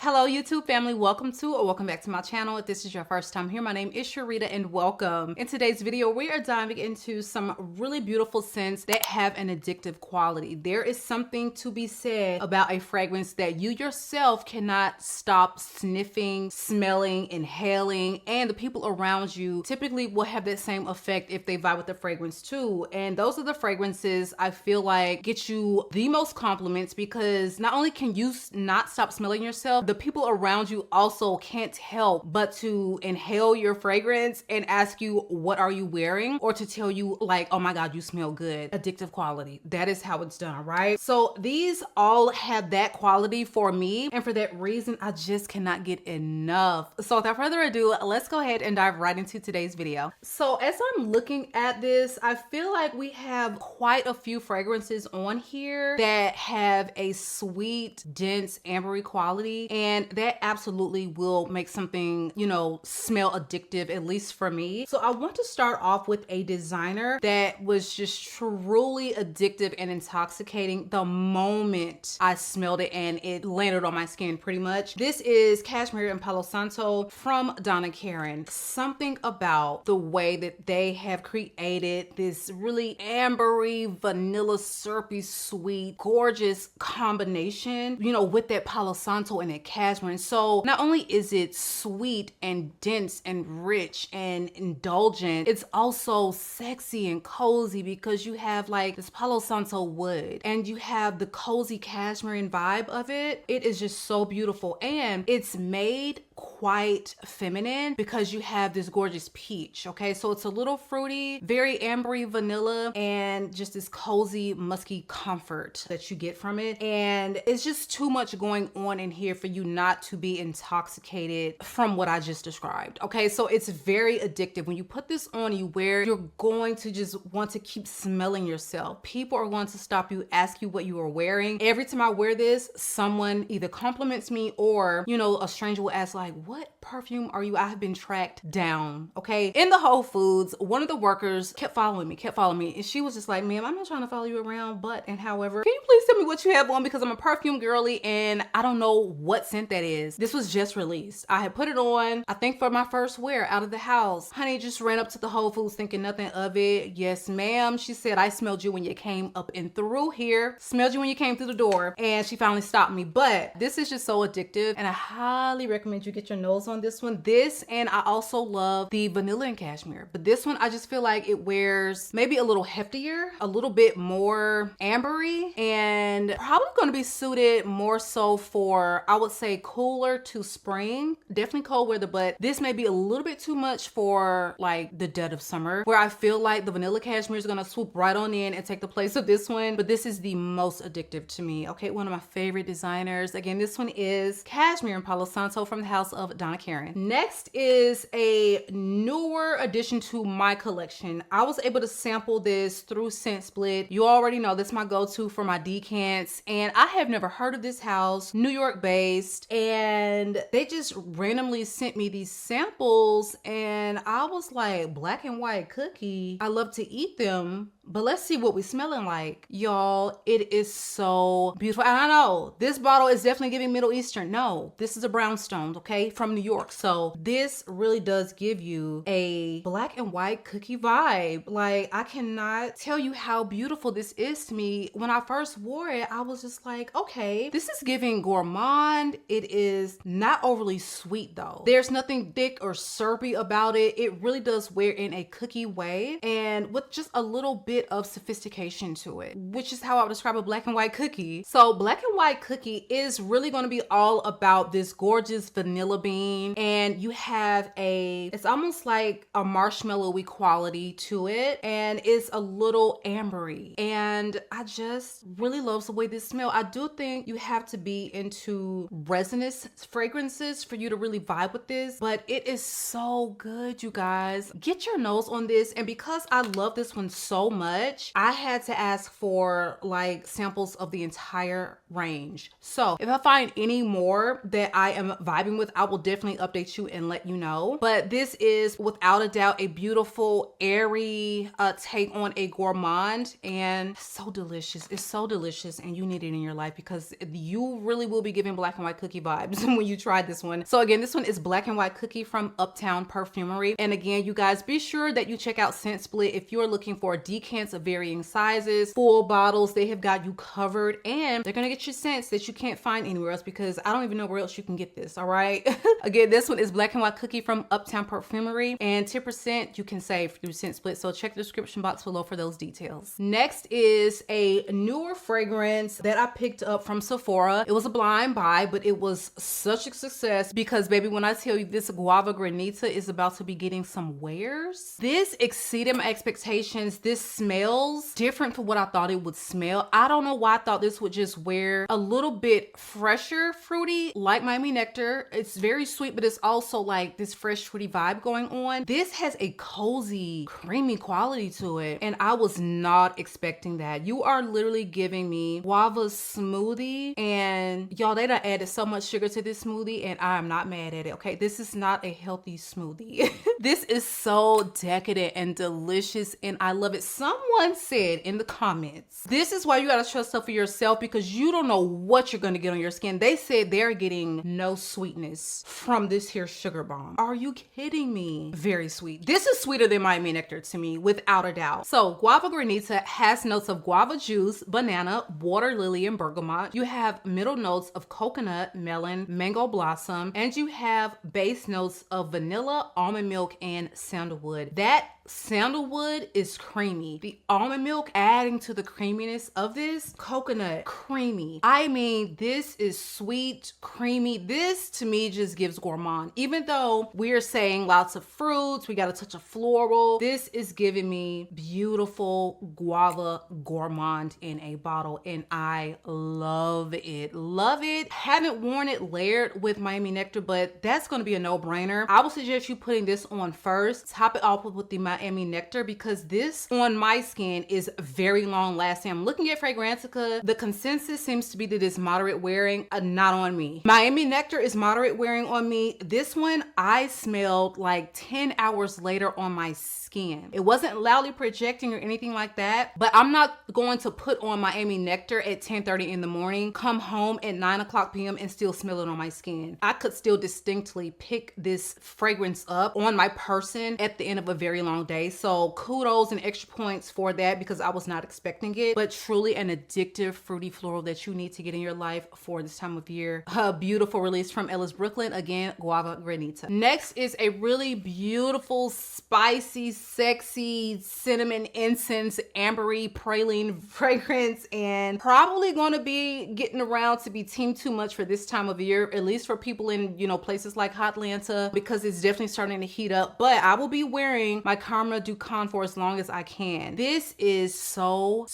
Hello YouTube family, welcome to or welcome back to my channel. If this is your first time here, my name is Sharita and welcome. In today's video, we are diving into some really beautiful scents that have an addictive quality. There is something to be said about a fragrance that you yourself cannot stop sniffing, smelling, inhaling, and the people around you typically will have that same effect if they vibe with the fragrance too. And those are the fragrances I feel like get you the most compliments because not only can you not stop smelling yourself, the people around you also can't help but to inhale your fragrance and ask you, what are you wearing? Or to tell you like, oh my God, you smell good. Addictive quality. That is how it's done, right? So these all have that quality for me. And for that reason, I just cannot get enough. So without further ado, let's go ahead and dive right into today's video. So as I'm looking at this, I feel like we have quite a few fragrances on here that have a sweet, dense, ambery quality. And that absolutely will make something, you know, smell addictive, at least for me. So I want to start off with a designer that was just truly addictive and intoxicating the moment I smelled it and it landed on my skin pretty much. This is Cashmere and Palo Santo from Donna Karan. Something about the way that they have created this really ambery, vanilla, syrupy, sweet, gorgeous combination, you know, with that Palo Santo and that cashmere. And so not only is it sweet and dense and rich and indulgent, it's also sexy and cozy because you have like this Palo Santo wood and you have the cozy cashmere vibe of it. It is just so beautiful and it's made quite feminine because you have this gorgeous peach. Okay, so it's a little fruity, very ambery vanilla, and just this cozy musky comfort that you get from it. And it's just too much going on in here for you not to be intoxicated from what I just described. Okay, so it's very addictive. When you put this on, you wear, you're going to just want to keep smelling yourself. People are going to stop you, ask you what you are wearing. Every time I wear this, someone either compliments me or, you know, a stranger will ask like, what perfume are you? I have been tracked down. Okay, in the Whole Foods, one of the workers kept following me, and she was just like, ma'am, I'm not trying to follow you around, but and however, can you please tell me what you have on, because I'm a perfume girly and I don't know what scent that is. This was just released. I had put it on, I think for my first wear out of the house. Honey just ran up to the Whole Foods thinking nothing of it. Yes ma'am, she said, I smelled you when you came up and through here, smelled you when you came through the door. And she finally stopped me. But this is just so addictive and I highly recommend you get your nose on this one. This, and I also love the vanilla and cashmere, but this one I just feel like it wears maybe a little heftier, a little bit more ambery, and probably going to be suited more so for, I would say, cooler to spring. Definitely cold weather, but this may be a little bit too much for like the dead of summer, where I feel like the vanilla cashmere is going to swoop right on in and take the place of this one. But this is the most addictive to me. Okay, one of my favorite designers. Again, this one is Cashmere and Palo Santo from the house of Donna Karan. Next is a newer addition to my collection. I was able to sample this through Scent Split. You already know that's my go-to for my decants, and I have never heard of this house, New York based, and they just randomly sent me these samples and I was like, black and white cookie, I love to eat them, but let's see what we smelling like. Y'all, it is so beautiful. And I know this bottle is definitely giving Middle Eastern. No, this is a brownstone, okay, from New York. So this really does give you a black and white cookie vibe. Like, I cannot tell you how beautiful this is to me. When I first wore it, I was just like, okay, this is giving gourmand. It is not overly sweet though. There's nothing thick or syrupy about it. It really does wear in a cookie way and with just a little bit of sophistication to it, which is how I would describe a black and white cookie. So black and white cookie is really going to be all about this gorgeous vanilla bean, and you have it's almost like a marshmallowy quality to it, and it's a little ambery, and I just really love the way this smells. I do think you have to be into resinous fragrances for you to really vibe with this, but it is so good, you guys. Get your nose on this, and because I love this one so much, much, I had to ask for like samples of the entire range. So if I find any more that I am vibing with, I will definitely update you and let you know. But this is without a doubt a beautiful, airy take on a gourmand, and so delicious. It's so delicious, and you need it in your life because you really will be giving black and white cookie vibes when you try this one. So again, this one is Black and White Cookie from Uptown Perfumery. And again, you guys, be sure that you check out Scent Split if you're looking for decants of varying sizes, full bottles. They have got you covered, and they're gonna get you scents that you can't find anywhere else because I don't even know where else you can get this. All right. Again, this one is Black and White Cookie from Uptown Perfumery, and 10% you can save through Scent Split. So check the description box below for those details. Next is a newer fragrance that I picked up from Sephora. It was a blind buy, but it was such a success because baby, when I tell you this Guava Granita is about to be getting some wares, this exceeded my expectations. This smells different from what I thought it would smell. I don't know why I thought this would just wear a little bit fresher, fruity, like Miami Nectar. It's very sweet, but it's also like this fresh, fruity vibe going on. This has a cozy, creamy quality to it, and I was not expecting that. You are literally giving me guava smoothie, and y'all, they done added so much sugar to this smoothie, and I am not mad at it, okay? This is not a healthy smoothie. This is so decadent and delicious, and I love it. Someone said in the comments, this is why you gotta trust stuff for yourself because you don't know what you're gonna get on your skin. They said they're getting no sweetness from this here sugar bomb. Are you kidding me? Very sweet. This is sweeter than Miami Nectar to me, without a doubt. So Guava Granita has notes of guava juice, banana, water lily, and bergamot. You have middle notes of coconut, melon, mango blossom, and you have base notes of vanilla, almond milk, and sandalwood. That sandalwood is creamy. The almond milk adding to the creaminess of this coconut, creamy. I mean, this is sweet, creamy. This to me just gives gourmand. Even though we're saying lots of fruits, we got a touch of floral, this is giving me beautiful guava gourmand in a bottle, and I love it. Love it. Haven't worn it layered with Miami Nectar, but that's going to be a no-brainer. I would suggest you putting this on first, top it off with the Miami Nectar, because this on my skin is very long lasting. I'm looking at Fragrantica. The consensus seems to be that it's moderate wearing, not on me. Miami Nectar is moderate wearing on me. This one I smelled like 10 hours later on my skin. It wasn't loudly projecting or anything like that, but I'm not going to put on Miami Nectar at 10:30 in the morning, come home at 9:00 p.m. and still smell it on my skin. I could still distinctly pick this fragrance up on my person at the end of a very long day. So kudos and extra points for that because I was not expecting it, but truly an addictive fruity floral that you need to get in your life for this time of year. A beautiful release from Ellis Brooklyn, again, Guava Granita. Next is a really beautiful, spicy, sexy cinnamon incense ambery praline fragrance, and probably going to be getting around to be team too much for this time of year, at least for people in, you know, places like Hotlanta, because it's definitely starting to heat up. But I will be wearing my KHAMRAH DUKHAN for as long as I can. This is so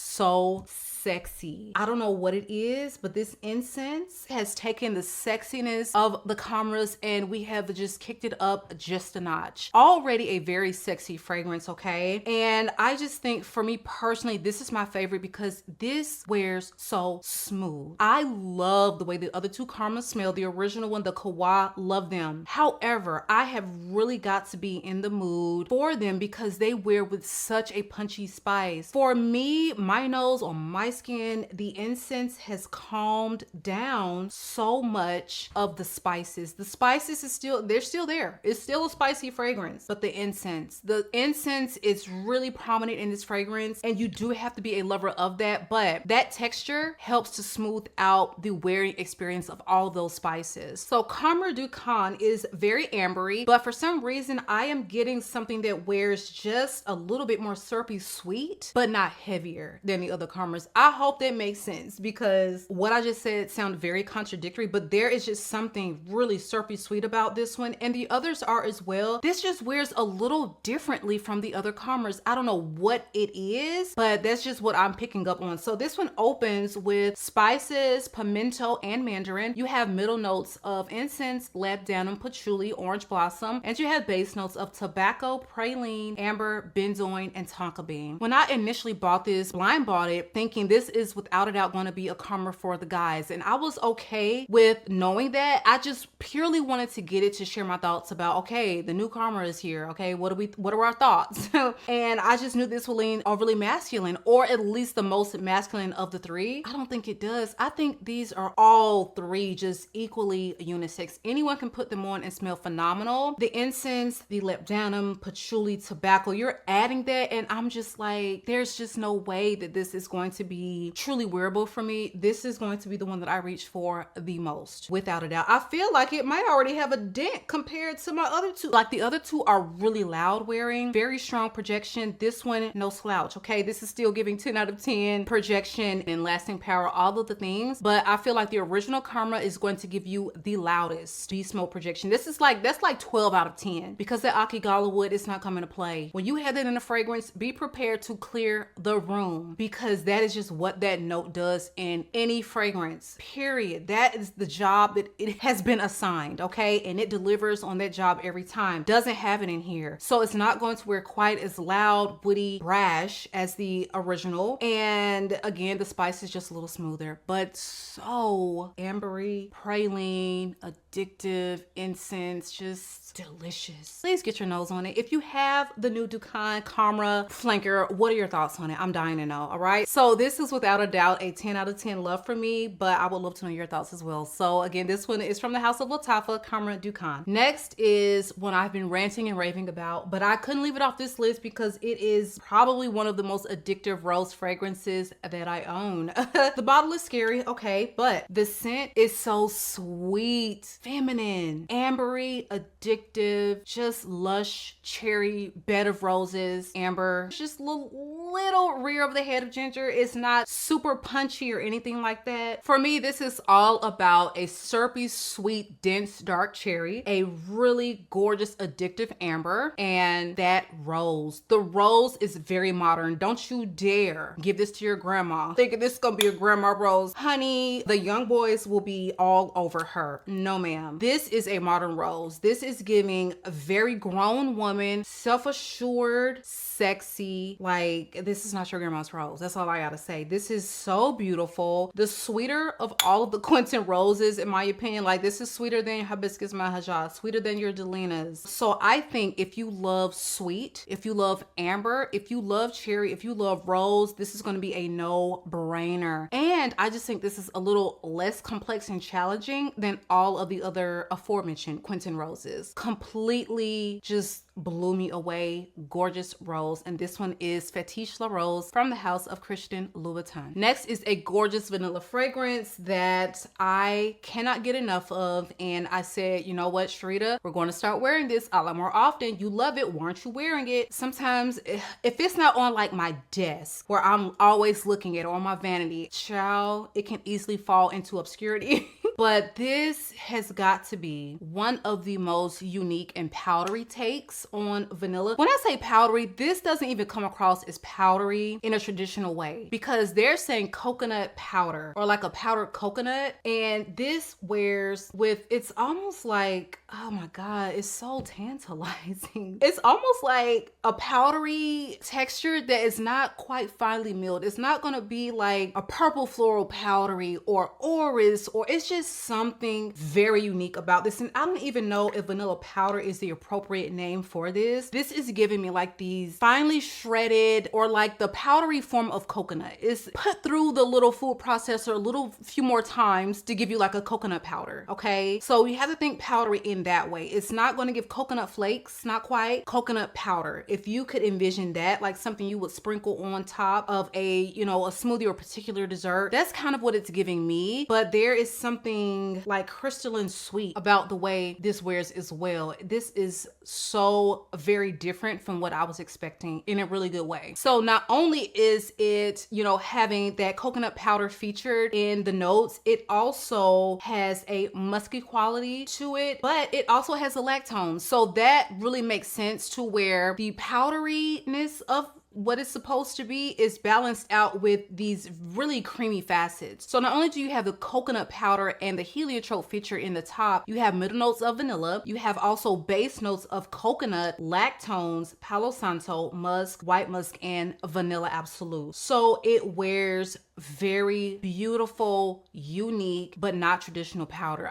sexy. I don't know what it is, but this incense has taken the sexiness of the KHAMRAHs and we have just kicked it up just a notch. Already a very sexy fragrance, okay? And I just think for me personally, this is my favorite because this wears so smooth. I love the way the other two KHAMRAHs smell. The original one, the Kawa, love them. However, I have really got to be in the mood for them because they wear with such a punchy spice. For me, my nose on my skin, the incense has calmed down so much of the spices. The spices is still, they're still there. It's still a spicy fragrance, but the incense is really prominent in this fragrance, and you do have to be a lover of that, but that texture helps to smooth out the wearing experience of all those spices. So KHAMRAH DUKHAN is very ambery, but for some reason I am getting something that wears just a little bit more syrupy sweet, but not heavier than the other KHAMRAHs. I hope that makes sense, because what I just said sounded very contradictory, but there is just something really syrupy sweet about this one, and the others are as well. This just wears a little differently from the other CASHMEREs. I don't know what it is, but that's just what I'm picking up on. So this one opens with spices, pimento, and mandarin. You have middle notes of incense, labdanum, patchouli, orange blossom, and you have base notes of tobacco, praline, amber, benzoin, and tonka bean. When I initially bought this, blind bought it, thinking this is without a doubt going to be a CASHMERE for the guys, and I was okay with knowing that. I just purely wanted to get it to share my thoughts about, okay, the new CASHMERE is here. Okay, what are our thoughts? And I just knew this would lean overly masculine, or at least the most masculine of the three. I don't think it does. I think these are all three just equally unisex. Anyone can put them on and smell phenomenal. The incense, the labdanum, patchouli, tobacco, you're adding that, and I'm just like, there's just no way that this is going to be truly wearable for me. This is going to be the one that I reach for the most, without a doubt. I feel like it might already have a dent compared to my other two. Like, the other two are really loud wearing, very strong projection. This one, no slouch. Okay, this is still giving 10 out of 10 projection and lasting power, all of the things, but I feel like the original CASHMERE is going to give you the loudest beast mode projection. This is like, that's like 12 out of 10, because that Akigala wood is not coming to play. When you have that in a fragrance, be prepared to clear the room, because that is just what that note does in any fragrance, period. That is the job that it has been assigned, okay? And it delivers on that job every time. Doesn't have it in here. So it's not going to wear quite as loud, woody, brash as the original. And again, the spice is just a little smoother, but so ambery, praline, addictive, incense, just delicious. Please get your nose on it. If you have the new DUKHAN CASHMERE flanker, what are your thoughts on it? I'm dying to know. All right, so this is without a doubt a 10 out of 10 love for me, but I would love to know your thoughts as well. So again, this one is from the house of Lattafa, CASHMERE DUKHAN. Next is one I've been ranting and raving about, but I couldn't leave it off this list because it is probably one of the most addictive rose fragrances that I own. The bottle is scary, okay, but the scent is so sweet, feminine, ambery, addictive, just lush cherry bed of roses, amber, just little rear of the head of ginger. It's not super punchy or anything like that. For me, this is all about a syrupy, sweet, dense, dark cherry, a really gorgeous, addictive amber, and that rose. The rose is very modern. Don't you dare give this to your grandma thinking this is gonna be a grandma rose. Honey, the young boys will be all over her. No, ma'am. This is a modern rose. This is giving a very grown woman, self-assured, sexy. Like, this is not your grandma's rose. That's all I gotta say. This is so beautiful. The sweeter of all of the Quentin roses, in my opinion. Like, this is sweeter than your hibiscus mahajah, sweeter than your Delinas. So I think if you love sweet, if you love amber, if you love cherry, if you love rose, this is going to be a no-brainer. And I just think this is a little less complex and challenging than all of the other aforementioned Quentin roses. Completely just blew me away. Gorgeous rose. And this one is Fetish La Rose from the house of Christian Louboutin. Next is a gorgeous vanilla fragrance that I cannot get enough of, and I said, you know what, Sharita, we're going to start wearing this a lot more often. You love it. Why aren't you wearing it? Sometimes if it's not on like my desk where I'm always looking at it, on my vanity, child, it can easily fall into obscurity. But this has got to be one of the most unique and powdery takes on vanilla. When I say powdery, this doesn't even come across as powdery in a traditional way, because they're saying coconut powder or like a powdered coconut, and this wears with, it's almost like, oh my God, it's so tantalizing. It's almost like a powdery texture that is not quite finely milled. It's not gonna be like a purple floral powdery or orris, or it's just something very unique about this. And I don't even know if vanilla powder is the appropriate name for this. This is giving me like these finely shredded, or like the powdery form of coconut. It's put through the little food processor a few more times to give you like a coconut powder, okay? So you have to think powdery in that way. It's not going to give coconut flakes, not quite. Coconut powder, if you could envision that, like something you would sprinkle on top of a, you know, a smoothie or particular dessert, that's kind of what it's giving me. But there is something something like crystalline sweet about the way this wears as well. This is so very different from what I was expecting in a really good way. So not only is it, you know, having that coconut powder featured in the notes, it also has a musky quality to it, but it also has a lactone. So that really makes sense to where the powderiness of what it's supposed to be is balanced out with these really creamy facets. So not only do you have the coconut powder and the heliotrope feature in the top, you have middle notes of vanilla. You have also base notes of coconut, lactones, Palo Santo, musk, white musk, and vanilla absolute. So it wears very beautiful, unique, but not traditional powder.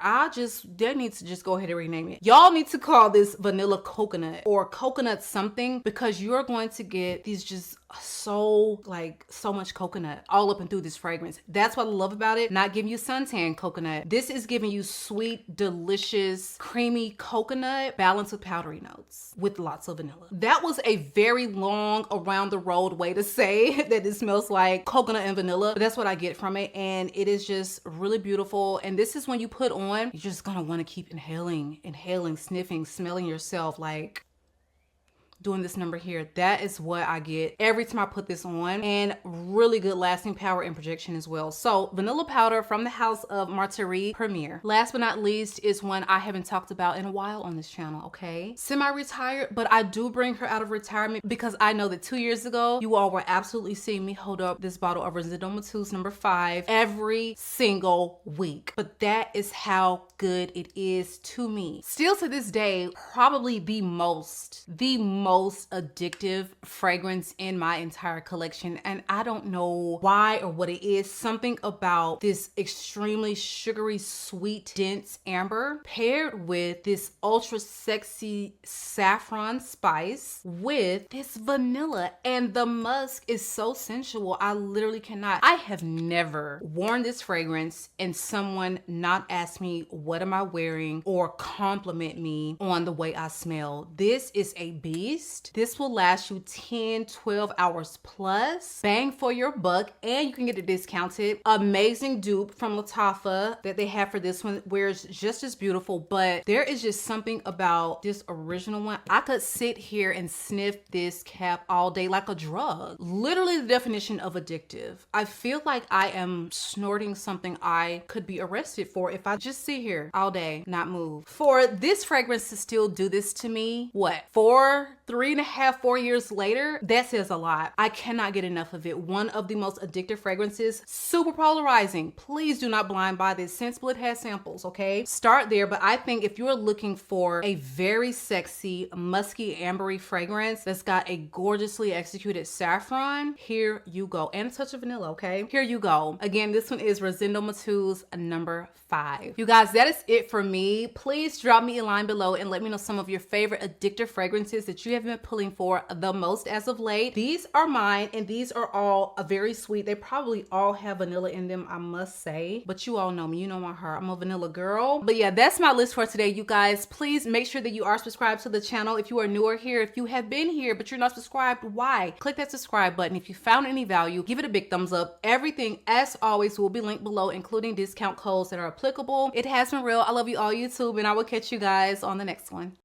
They need to just go ahead and rename it. Y'all need to call this vanilla coconut or coconut something, because you're going to get these just so much coconut all up and through this fragrance. That's what I love about it. Not giving you suntan coconut. This is giving you sweet, delicious, creamy coconut balanced with powdery notes with lots of vanilla. That was a very long around the road way to say that it smells like coconut and vanilla, but that's what I get from it, and it is just really beautiful. And this is when you put on, you're just gonna want to keep inhaling, sniffing, smelling yourself, like doing this number here. That is what I get every time I put this on, and really good lasting power and projection as well. So vanilla powder from the house of Martyrie Premier. Last but not least is one I haven't talked about in a while on this channel, okay? Semi-retired, but I do bring her out of retirement because I know that 2 years ago, you all were absolutely seeing me hold up this bottle of Rosendo Matu's number 5 every single week. But that is how good it is to me. Still to this day, probably the most addictive fragrance in my entire collection, and I don't know why or what it is. Something about this extremely sugary, sweet, dense amber paired with this ultra sexy saffron spice with this vanilla, and the musk is so sensual. I literally cannot. I have never worn this fragrance and someone not ask me what am I wearing or compliment me on the way I smell. This is a beast. This will last you 10-12 hours plus. Bang for your buck, and you can get it discounted. Amazing dupe from Lattafa that they have for this one, wears just as beautiful, but there is just something about this original one. I could sit here and sniff this cap all day like a drug. Literally the definition of addictive. I feel like I am snorting something I could be arrested for if I just sit here all day, not move. For this fragrance to still do this to me, what, 3.5-4 years later, that says a lot. I cannot get enough of it. One of the most addictive fragrances, super polarizing. Please do not blind buy this. Sensible, it has samples, okay? Start there, but I think if you're looking for a very sexy, musky, ambery fragrance that's got a gorgeously executed saffron, here you go. And a touch of vanilla, okay? Here you go. Again, this one is Rosendo Matu's number 5. You guys, that is it for me. Please drop me a line below and let me know some of your favorite addictive fragrances that you have been pulling for the most as of late. These are mine, and these are all very sweet. They probably all have vanilla in them, I must say, but you all know me, you know my heart, I'm a vanilla girl. But yeah, that's my list for today, you guys. Please make sure that you are subscribed to the channel if you are newer here. If you have been here but you're not subscribed, why? Click that subscribe button. If you found any value, give it a big thumbs up. Everything, as always, will be linked below, including discount codes that are applicable. It has been real. I love you all, YouTube, and I will catch you guys on the next one.